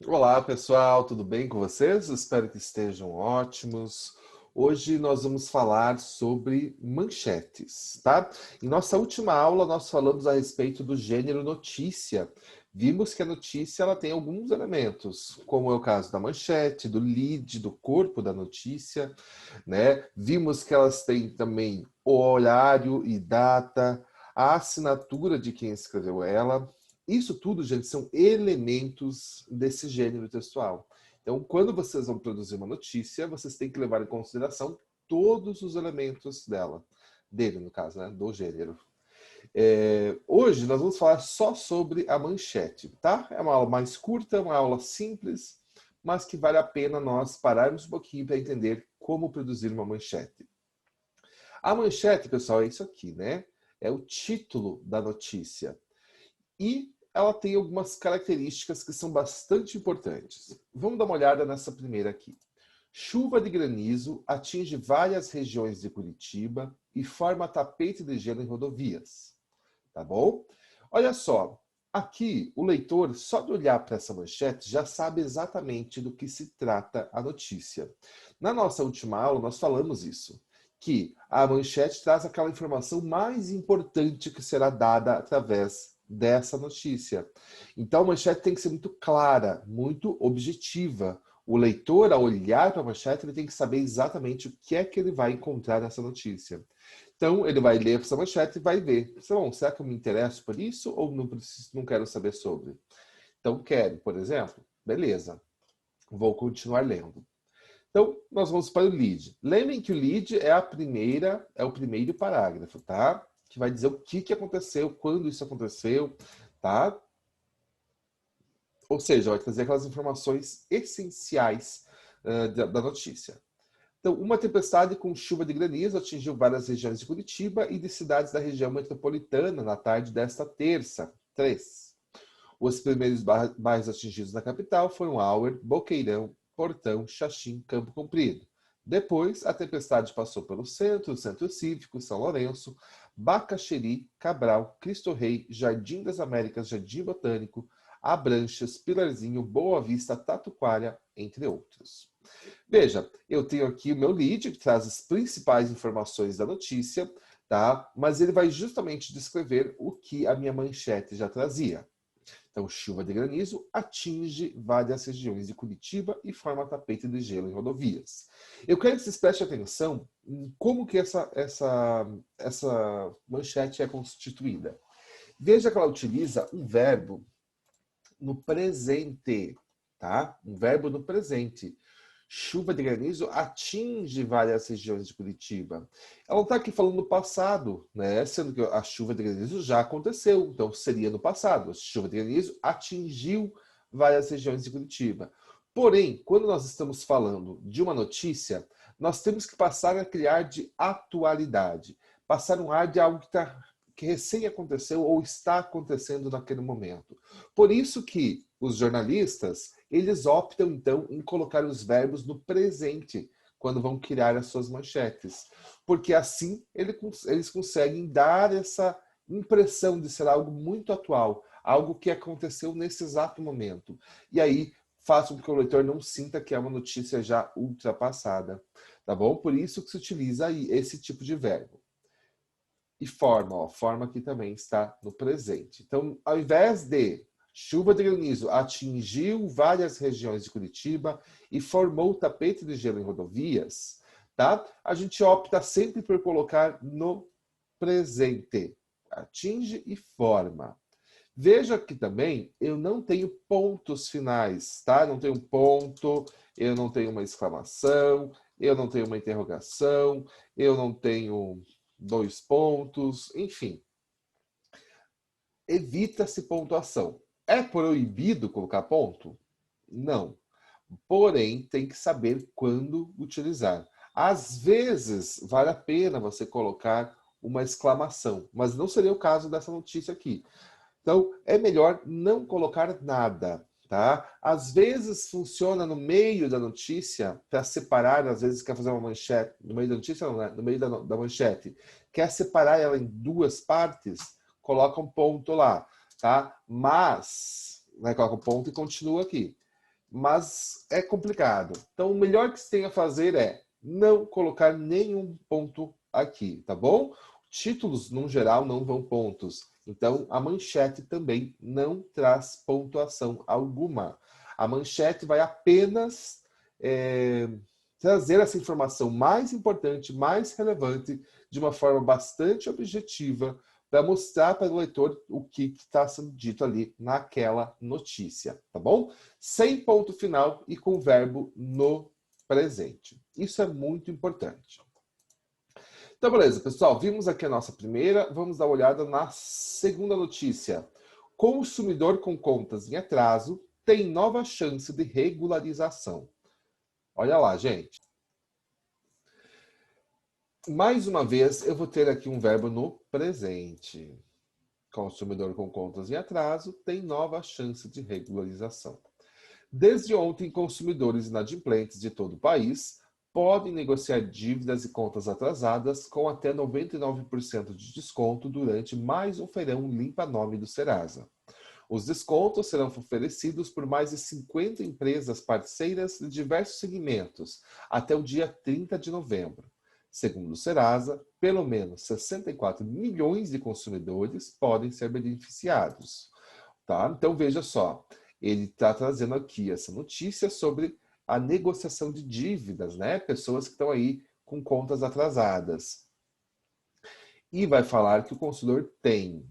Olá, pessoal, tudo bem com vocês? Espero que estejam ótimos. Hoje nós vamos falar sobre manchetes, tá? Em nossa última aula, nós falamos a respeito do gênero notícia. Vimos que a notícia ela tem alguns elementos, como é o caso da manchete, do lead, do corpo da notícia, né? Vimos que elas têm também o horário e data, a assinatura de quem escreveu ela. Isso tudo, gente, são elementos desse gênero textual. Então, quando vocês vão produzir uma notícia, vocês têm que levar em consideração todos os elementos dele, no caso, né, do gênero. Hoje nós vamos falar só sobre a manchete, tá? É uma aula mais curta, uma aula simples, mas que vale a pena nós pararmos um pouquinho para entender como produzir uma manchete. A manchete, pessoal, é isso aqui, né? É o título da notícia. E ela tem algumas características que são bastante importantes. Vamos dar uma olhada nessa primeira aqui. Chuva de granizo atinge várias regiões de Curitiba e forma tapete de gelo em rodovias. Tá bom? Olha só, aqui o leitor, só de olhar para essa manchete, já sabe exatamente do que se trata a notícia. Na nossa última aula, nós falamos isso, que a manchete traz aquela informação mais importante que será dada através dessa notícia. Então, a manchete tem que ser muito clara, muito objetiva. O leitor, ao olhar para a manchete, ele tem que saber exatamente o que é que ele vai encontrar nessa notícia. Então, ele vai ler essa manchete e vai ver. Bom, será que eu me interesso por isso ou não quero saber sobre? Então, quero, por exemplo. Beleza, vou continuar lendo. Então, nós vamos para o lead. Lembrem que o lead é o primeiro parágrafo, tá? Que vai dizer o que aconteceu, quando isso aconteceu, tá? Ou seja, vai trazer aquelas informações essenciais da notícia. Então, uma tempestade com chuva de granizo atingiu várias regiões de Curitiba e de cidades da região metropolitana na tarde desta terça, 3. Os primeiros bairros atingidos na capital foram Auer, Boqueirão, Portão, Xaxim, Campo Comprido. Depois, a tempestade passou pelo centro, Centro Cívico, São Lourenço, Bacaxeri, Cabral, Cristo Rei, Jardim das Américas, Jardim Botânico, Abranches, Pilarzinho, Boa Vista, Tatuquara, entre outros. Veja, eu tenho aqui o meu lead, que traz as principais informações da notícia, tá? Mas ele vai justamente descrever o que a minha manchete já trazia. Então, chuva de granizo atinge várias regiões de Curitiba e forma tapete de gelo em rodovias. Eu quero que vocês prestem atenção em como que essa manchete é constituída. Veja que ela utiliza um verbo no presente, tá? Um verbo no presente. Chuva de granizo atinge várias regiões de Curitiba. Ela não está aqui falando no passado, né? Sendo que a chuva de granizo já aconteceu, então seria no passado. A chuva de granizo atingiu várias regiões de Curitiba. Porém, quando nós estamos falando de uma notícia, nós temos que passar aquele ar de atualidade, passar um ar de algo que recém aconteceu ou está acontecendo naquele momento. Por isso que os jornalistas, eles optam então em colocar os verbos no presente quando vão criar as suas manchetes, porque assim eles conseguem dar essa impressão de ser algo muito atual, algo que aconteceu nesse exato momento. E aí faz com que o leitor não sinta que é uma notícia já ultrapassada, tá bom? Por isso que se utiliza aí esse tipo de verbo. E forma, ó, forma aqui também está no presente. Então, ao invés de chuva de granizo atingiu várias regiões de Curitiba e formou tapete de gelo em rodovias, tá? A gente opta sempre por colocar no presente. Atinge e forma. Veja que também eu não tenho pontos finais, tá? Não tenho um ponto, eu não tenho uma exclamação, eu não tenho uma interrogação, eu não tenho dois pontos, enfim. Evita-se pontuação. É proibido colocar ponto? Não. Porém, tem que saber quando utilizar. Às vezes, vale a pena você colocar uma exclamação, mas não seria o caso dessa notícia aqui. Então, é melhor não colocar nada, tá? Às vezes funciona no meio da notícia para separar, às vezes quer fazer uma manchete, no meio da notícia não, né? No meio da manchete, quer separar ela em duas partes, coloca um ponto lá, tá? Mas, né, coloca um ponto e continua aqui. mas é complicado. Então, o melhor que você tem a fazer é não colocar nenhum ponto aqui, tá bom? Títulos, no geral, não vão pontos. Então, a manchete também não traz pontuação alguma. A manchete vai apenas trazer essa informação mais importante, mais relevante, de uma forma bastante objetiva, para mostrar para o leitor o que está sendo dito ali naquela notícia, tá bom? Sem ponto final e com verbo no presente. Isso é muito importante. Então, beleza, pessoal. Vimos aqui a nossa primeira. Vamos dar uma olhada na segunda notícia. Consumidor com contas em atraso tem nova chance de regularização. Olha lá, gente. Mais uma vez, eu vou ter aqui um verbo no presente. Consumidor com contas em atraso tem nova chance de regularização. Desde ontem, consumidores inadimplentes de todo o país podem negociar dívidas e contas atrasadas com até 99% de desconto durante mais um feirão limpa-nome do Serasa. Os descontos serão oferecidos por mais de 50 empresas parceiras de diversos segmentos até o dia 30 de novembro. Segundo o Serasa, pelo menos 64 milhões de consumidores podem ser beneficiados. Tá? Então, veja só, ele está trazendo aqui essa notícia sobre a negociação de dívidas, né? Pessoas que estão aí com contas atrasadas. E vai falar que o consumidor tem.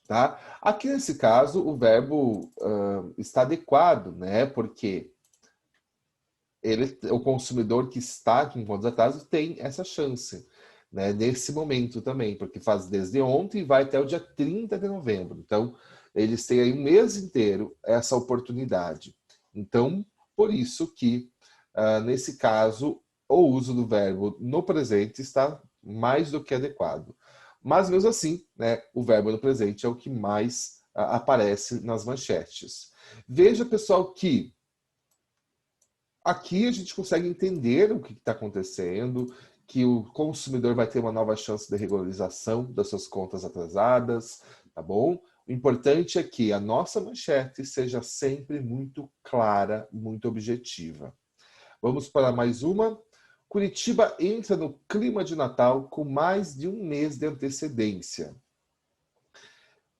Tá? Aqui, nesse caso, o verbo está adequado, né? Porque o consumidor que está com contas atrasadas tem essa chance, né? Nesse momento também, porque faz desde ontem e vai até o dia 30 de novembro. Então, eles têm aí um mês inteiro essa oportunidade. Então, por isso que, nesse caso, o uso do verbo no presente está mais do que adequado. Mas, mesmo assim, né, o verbo no presente é o que mais aparece nas manchetes. Veja, pessoal, que aqui a gente consegue entender o que está acontecendo, que o consumidor vai ter uma nova chance de regularização das suas contas atrasadas, tá bom? O importante é que a nossa manchete seja sempre muito clara, muito objetiva. Vamos para mais uma. Curitiba entra no clima de Natal com mais de um mês de antecedência.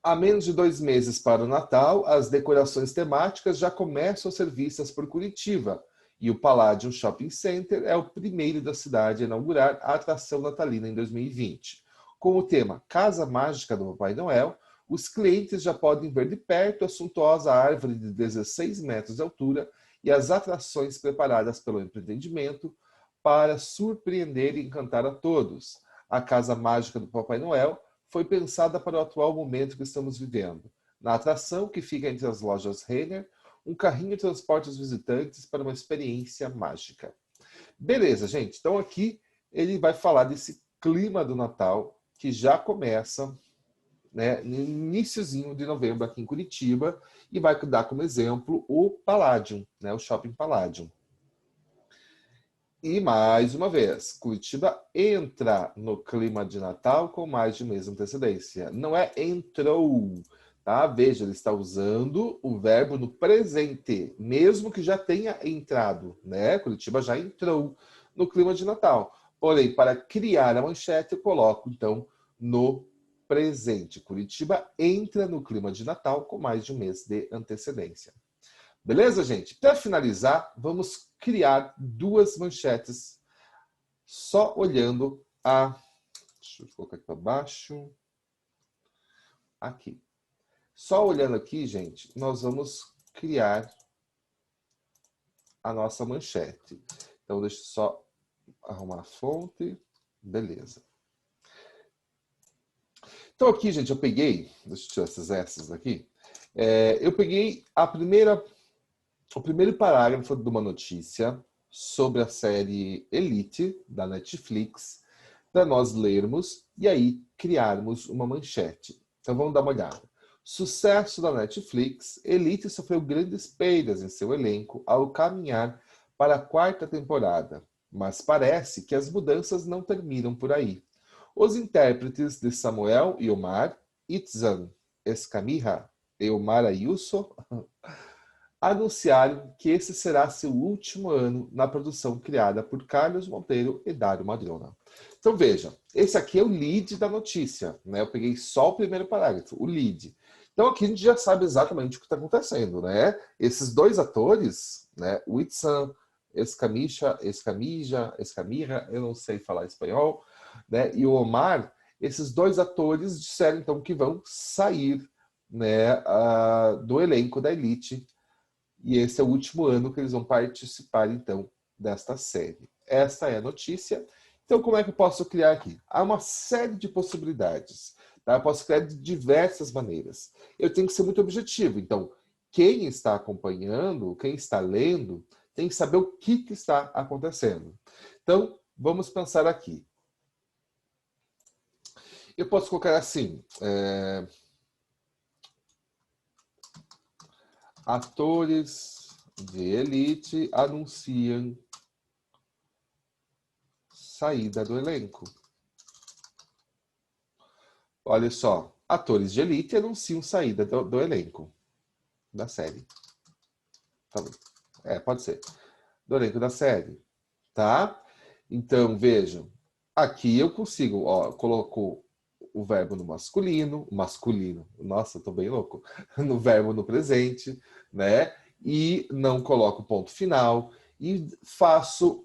Há menos de 2 meses para o Natal, as decorações temáticas já começam a ser vistas por Curitiba, e o Palladium Shopping Center é o primeiro da cidade a inaugurar a atração natalina em 2020. Com o tema Casa Mágica do Papai Noel, os clientes já podem ver de perto a suntuosa árvore de 16 metros de altura e as atrações preparadas pelo empreendimento para surpreender e encantar a todos. A Casa Mágica do Papai Noel foi pensada para o atual momento que estamos vivendo. Na atração, que fica entre as lojas Renner, um carrinho transporta os visitantes para uma experiência mágica. Beleza, gente. Então aqui ele vai falar desse clima do Natal que já começa, né, no iniciozinho de novembro aqui em Curitiba, e vai dar como exemplo o Palladium, né, o Shopping Palladium. E mais uma vez, Curitiba entra no clima de Natal com mais de um mês de antecedência. Não é entrou, tá? Veja, ele está usando o verbo no presente, mesmo que já tenha entrado, né? Curitiba já entrou no clima de Natal. Porém, para criar a manchete, eu coloco, então, no presente. Curitiba entra no clima de Natal com mais de um mês de antecedência. Beleza, gente? Para finalizar, vamos criar 2 manchetes só olhando a... Deixa eu colocar aqui para baixo. Aqui. Só olhando aqui, gente, nós vamos criar a nossa manchete. Então, deixa eu só arrumar a fonte. Beleza. Então, aqui, gente, eu peguei... Deixa eu tirar essas S's daqui. Eu peguei o primeiro parágrafo de uma notícia sobre a série Elite, da Netflix, para nós lermos e aí criarmos uma manchete. Então vamos dar uma olhada. Sucesso da Netflix, Elite sofreu grandes perdas em seu elenco ao caminhar para a 4ª temporada, mas parece que as mudanças não terminam por aí. Os intérpretes de Samuel e Omar, Itzan Escamilla e Omar Ayuso, anunciaram que esse será seu último ano na produção criada por Carlos Monteiro e Dário Madrona. Então veja, esse aqui é o lead da notícia, né? Eu peguei só o primeiro parágrafo, o lead. Então aqui a gente já sabe exatamente o que está acontecendo, né? Esses dois atores, né? Whitson Escamilla, eu não sei falar espanhol, né? E o Omar, esses dois atores disseram então que vão sair, né, do elenco da Elite. E esse é o último ano que eles vão participar, então, desta série. Esta é a notícia. Então, como é que eu posso criar aqui? Há uma série de possibilidades. Tá? Eu posso criar de diversas maneiras. Eu tenho que ser muito objetivo. Então, quem está acompanhando, quem está lendo, tem que saber o que está acontecendo. Então, vamos pensar aqui. Eu posso colocar assim... Atores de Elite anunciam saída do elenco. Olha só, atores de Elite anunciam saída do elenco da série. Pode ser. Do elenco da série, tá? Então, vejam, aqui eu consigo, ó, coloco o verbo no masculino, nossa, tô bem louco, no verbo no presente, né? E não coloco ponto final e faço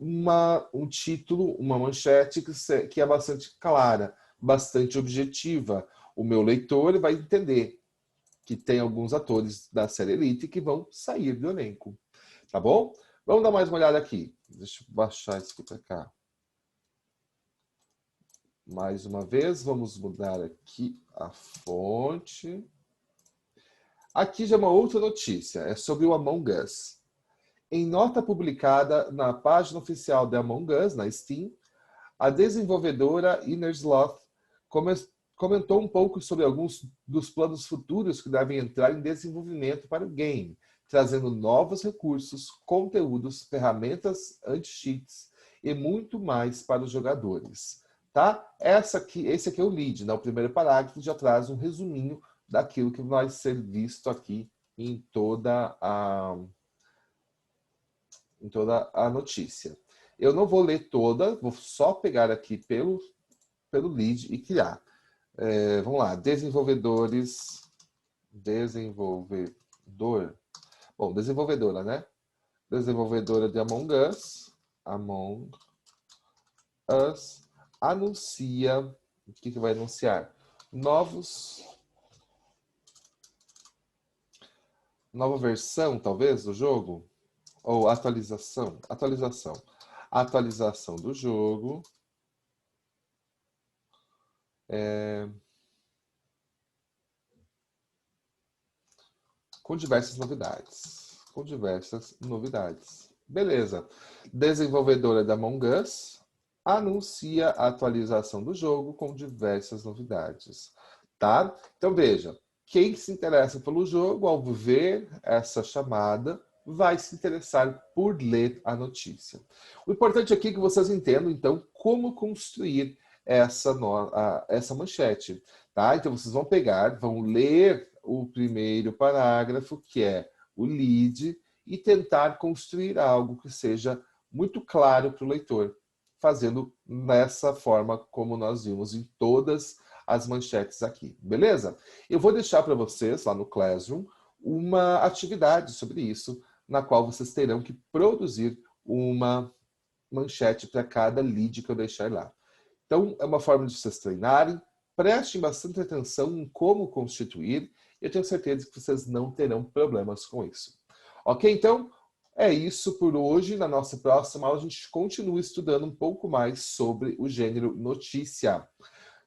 um título, uma manchete que é bastante clara, bastante objetiva. O meu leitor vai entender que tem alguns atores da série Elite que vão sair do elenco, tá bom? Vamos dar mais uma olhada aqui. Deixa eu baixar isso aqui para cá. Mais uma vez, vamos mudar aqui a fonte. Aqui já é uma outra notícia, é sobre o Among Us. Em nota publicada na página oficial da Among Us, na Steam, a desenvolvedora Innersloth comentou um pouco sobre alguns dos planos futuros que devem entrar em desenvolvimento para o game, trazendo novos recursos, conteúdos, ferramentas anti-cheats e muito mais para os jogadores. Tá? Esse aqui é o lead, né? O primeiro parágrafo já traz um resuminho daquilo que vai ser visto aqui em toda a notícia. Eu não vou ler toda, vou só pegar aqui pelo lead e criar. Vamos lá, desenvolvedora, né? Desenvolvedora de Among Us, anuncia, o que vai anunciar? Nova versão, talvez, do jogo? Ou atualização do jogo. Com diversas novidades. Beleza. Desenvolvedora da Among Us anuncia a atualização do jogo com diversas novidades. Tá? Então veja, quem se interessa pelo jogo, ao ver essa chamada, vai se interessar por ler a notícia. O importante aqui é que vocês entendam, então, como construir essa manchete. Tá? Então vocês vão ler o primeiro parágrafo, que é o lead, e tentar construir algo que seja muito claro para o leitor, fazendo nessa forma como nós vimos em todas as manchetes aqui, beleza? Eu vou deixar para vocês, lá no Classroom, uma atividade sobre isso, na qual vocês terão que produzir uma manchete para cada lead que eu deixar lá. Então, é uma forma de vocês treinarem, prestem bastante atenção em como constituir, e eu tenho certeza que vocês não terão problemas com isso. Ok? Então, é isso por hoje. Na nossa próxima aula, a gente continua estudando um pouco mais sobre o gênero notícia.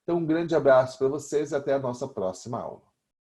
Então, um grande abraço para vocês e até a nossa próxima aula.